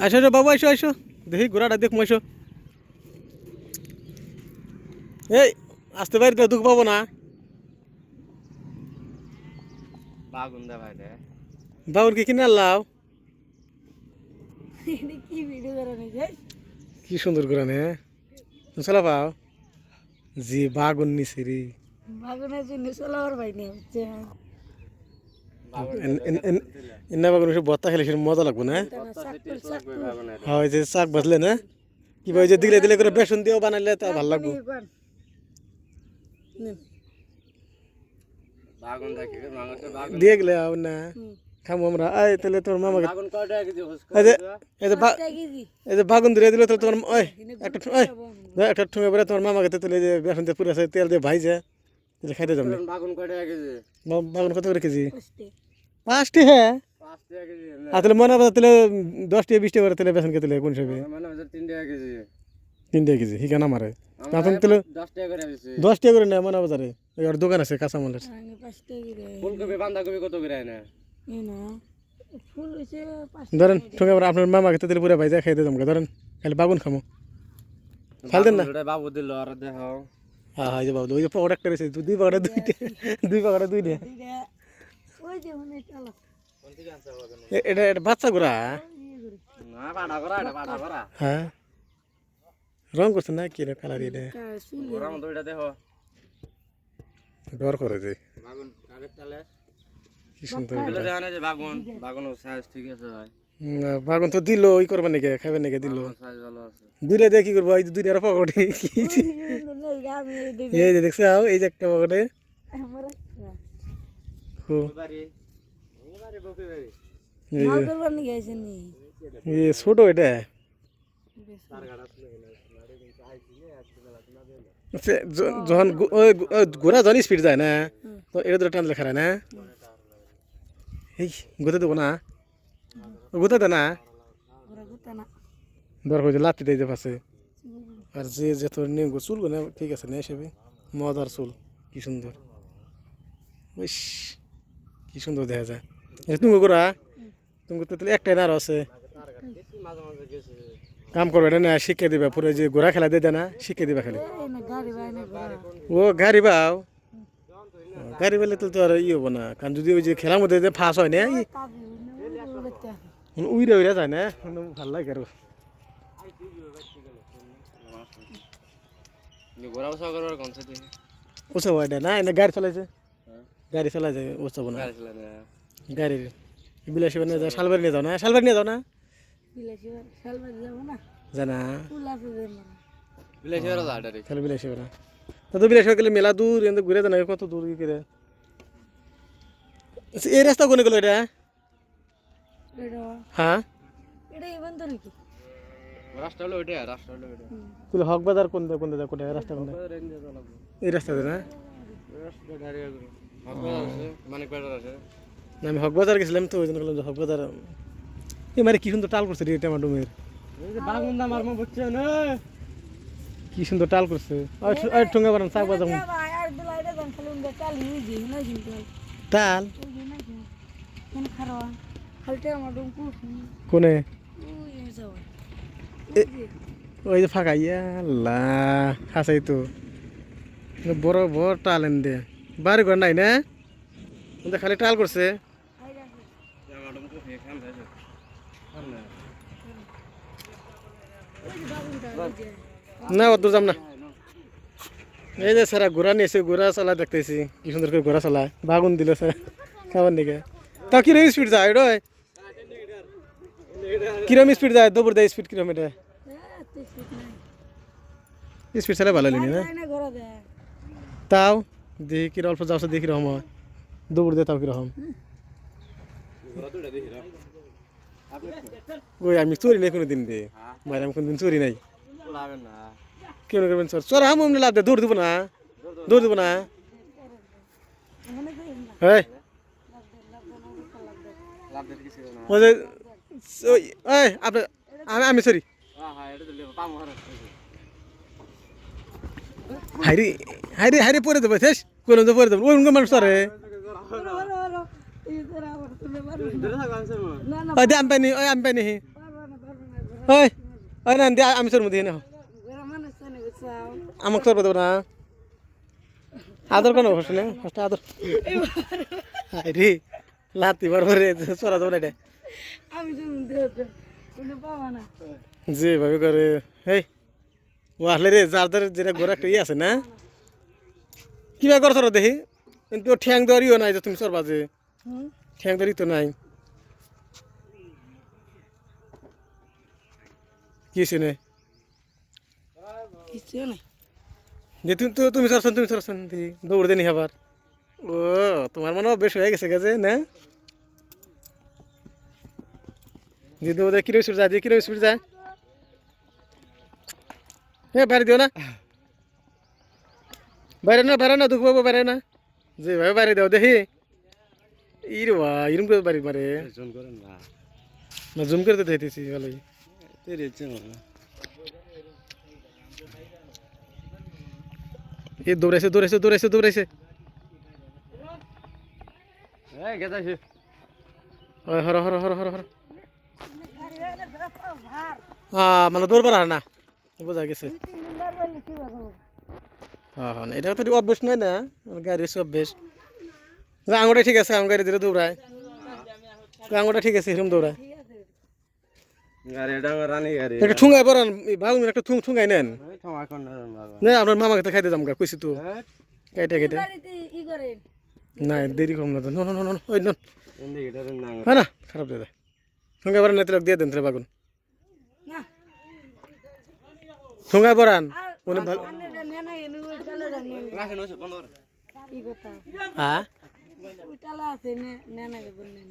আসো আসো বাবু আসো আসো দেখি ঘোড়াটা দেখ মাইসো এই আসতে পারি তো দুঃখ পাবো না বাগুন দে ভাই রে বাবুর কি কিনে আনলাও কি ভিডিও করে নিয়ে কি সুন্দর করে নে চলা পাও জি বাগুন নিছি রে বাগুনের জন্য চলাবার ভাই নিয়ে হচ্ছে এন্না বাগুন সব বত্তা খেলে সেটা মজা লাগবে না হ্যাঁ ওই যে শাক ভাজলে না কি ভাই যে দিলে দিলে করে বেসন দিয়েও বানাইলে তা ভালো লাগবে বাগুন দেখি মামাকে বাগুন দিয়ে গেলে না খামো আমরা এই তাহলে তোর মামাকে বাগুন কয় টাকা কেজি এই যে এই যে বাগুন ধরে দিলে তাহলে তোমার ওই একটা ঠুঙে পরে তোমার মামাকে তুলে যে বেসন দিয়ে পুরো তেল দিয়ে ভাইজে তাহলে খাইতে যাবে বাগুন কয় টাকা কেজি বাগুন কত করে কেজি 5টি হ্যাঁ 5 টাকা কেজি আর তাহলে মনে হবে তাহলে 10টি 20টি করে তাহলে বেসন কে তাহলে কোন হিসাবে মানে 3 টাকা কেজি 3 টাকা কেজি হিকানা মারে তখন তাহলে 10 টাকা করে আছে 10 টাকা করে নেয় মনে বাজারে আর দোকান আছে কাঁচা মালের ফুলকপি বাঁধাকপি কত করে আয় না ফুল হয়েছে ধরেন ঠুঙে পরে আপনার মামাকে তাহলে পুরো ভাইজা খাইতে যাবো ধরেন খালি বাগুন খামো ফাল দেন না বাবু দিল আর দেখো হ্যাঁ হ্যাঁ যে বাবু ওই যে পকেট একটা রয়েছে দুই পকেটে দুই পকেটে দুই নে ওই যে মনে চালো এটা এটা বাচ্চা ঘোরা না পাড়া করা এটা পাড়া করা হ্যাঁ রং করছে না কি রে কালার এটা ওরা মতো এটা দেখো ডর করে যে বাগুন কাগজ তালে কি সুন্দর এগুলো দেখো না যে বাগুন বাগুনের সাইজ ঠিক আছে ভাই বাগুন তো দিল ওই করবেন নাকি খাবেন নাকি দিল সাইজ ভালো আছে দুইটা দিয়ে কি করবো এই যে দুইটার পকেটে এই যে দেখছো এই যে একটা পকেটে বাড়ি বাড়ি বকি বাড়ি এই ছোট এটা যখন ঘোড়া যখন স্পিড যায় না তো এটা ধরে টানলে খারায় না এই গোতে দেবো না গোতে দে না দর হয়েছে লাত্তি দিয়ে পাশে আর যে যে তোর নিয়ে চুল না ঠিক আছে না হিসেবে মজার চুল কি সুন্দর বেশ কি সুন্দর দেখা যায় তুমি গোড়া তুমি তাহলে একটাই না আরো আছে কাম করবে না শিখে দিবা পুরো যে ঘোড়া খেলা দিয়ে না শিখে দিবা খালি ও গাড়ি বাও গাড়ি বেলে তো আর ই হবো না কারণ যদি ওই যে খেলার মধ্যে যে ফাঁস হয় না উইরা উইরা যায় না ভাল লাগে আর ঘোরা বসা করবার কোন সাথে ওসব হয় না এনে গাড়ি চালাইছে গাড়ি চালাইছে ওসব না গাড়ি বিলাসী নিয়ে যাও শালবাড়ি নিয়ে যাও না শালবাড়ি নিয়ে যাও না জানা বিলাসী ওরা যায় ডাইরেক্ট খালি বিলাসী ওরা তো বিলাসী গেলে মেলা দূর এনে ঘুরে দেয় না কত দূর কি করে এই রাস্তা কোনে গেল এটা হ্যাঁ রাস্তা হলো ওইটা রাস্তা হলো ওইটা তুই হক বাজার কোন কোন কোন রাস্তা কোন এই রাস্তাতে না রাস্তা দাঁড়িয়ে আছে মানিক বাজার আছে না আমি হক বাজার গেছিলাম তো ওই জন্য বললাম যে হক বাজার এই মানে কি সুন্দর টাল করছে রে টমেটোমের বাগুন দাম আর বুঝছে না কি সুন্দর টাল করছে আর ঠুঙ্গা বানান শাক বাজার টাল কোনে ওই যে ফাঁকা ইয়া আল্লাহ খাসাই তো বড় বড় টাল এন দে বাড়ি ঘর নাই না খালি টাল করছে না অত যাম না এই যে সারা ঘোড়া নিয়েছে ঘোড়া চালা দেখতেছি কি সুন্দর করে ঘোড়া চালায় বাগুন দিল স্যার খাবার নিকে তা কিরম স্পিড যায় রে কিরম স্পিড যায় দৌড় দেয় স্পিড কিরম এটা স্পিড চালে ভালো লিনি না তাও দেখি কিরম অল্প যাওয়া দেখি রকম হয় দৌড় দে তাও কিরকম ওই আমি চোরি নাই কোনো দিন দে মায়ের আমি কোনদিন চোরি নাই কেন করবেন চোর চোর আমি এমনি লাভ দে দৌড় দিব না দৌড় দিব না হ্যাঁ ওই যে আপনার আমি সরি হাইরি হাইরি হাইরি পরে দেবো শেষ কোনো তো পরে দেবো ওই মানুষ আরে আমি পাইনি ওই আমি পাইনি ওই ওই না দিয়া আমি তোর মধ্যে না ঘরে মানুষ তো নেই বুঝছাও আমাকে তোর দেবো না আদর কেন বসে না ফার্স্ট আদর হাই রে লাতি বারবার চড়া দেবো না এটা আমি তো দেহ কোনো পাবা না যেভাবে করে এই ও আসলে রে যার যার যেটা ঘরে একটা ইয়ে আছে না কিবা করো তোর দেখি কিন্তু ঠ্যাং দেওয়ারিও নাই যে তুমি চরবা যে হুম ঠ্যাং দেওয়ারি তো নাই কি শুনে কিছু নাই যে তুমি চরছেন দৌড় দেনি আবার ও তোমার মনে বেশ হয়ে গেছে গেছে না যে দৌড়ে কিরো স্পিড যায় কিরো স্পিড যায় হ্যাঁ বাইরে দিও না বাইরে না দুঃখ পাবো বাইরে না যে ভাই বাইরে দাও দেখি ইরবা ইরম করে বাড়ি মারে জোন করেন না না জুম করে তো দেখতেছি ভালোই তেরে চেন না এ দৌড়াইছে এই গেছাছে ওই হর মানে দৌড় পারা না বোঝা গেছে হ্যাঁ হ্যাঁ এটা তো অভ্যেস নয় না গাড়ির সব অভ্যেস আঙুটা ঠিক আছে আমার গাড়ি ধীরে দৌড়ায় আঙুটা ঠিক আছে এরকম দৌড়ায় গাড়ি ডাঙ্গা রানী গাড়ি একটা ঠুঙ্গাই পরান ভাঙুন একটা ঠুঙ্গাই নেন এই থমা কোন না মারবা না আপনার মামাকে তো খাইতে যাম গা কইছি তো হ্যাঁ কেটে বাড়িতে ই করেন না দেরি কম না তো ওই নন ইন্ডিকেটর না হ্যাঁ না খারাপ দিয়ে দেয় ঠুঙ্গাই পরান না দিয়ে দেন বাগুন না ঠুঙ্গাই পরান আর মনে ভালো অন্যটা নেনা এনে ওই টালা জানি রাখেন ওসে বন্ধ করে কি কথা হ্যাঁ ওই টালা আছে নেনাকে বললেন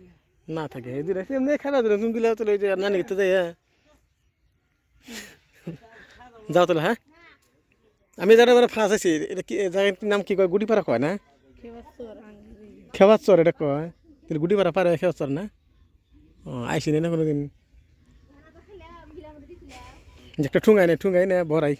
না থাকে এই দিন এমনি খাবার দিলাম তুমি দিলে তো ওই যে নানি গিয়ে যাই হ্যাঁ যাও তাহলে হ্যাঁ আমি যারা মানে ফাঁস আছি এটা কি জায়গার নাম কি কয় গুডিপাড়া কয় না খেবাস্তর আঙ্গি খেবার চর এটা কয় তাহলে গুডিপাড়া পারে খেবার চর না ও আইসি না কোনো দিন একটা ঠুঙ্গাই না ভরাই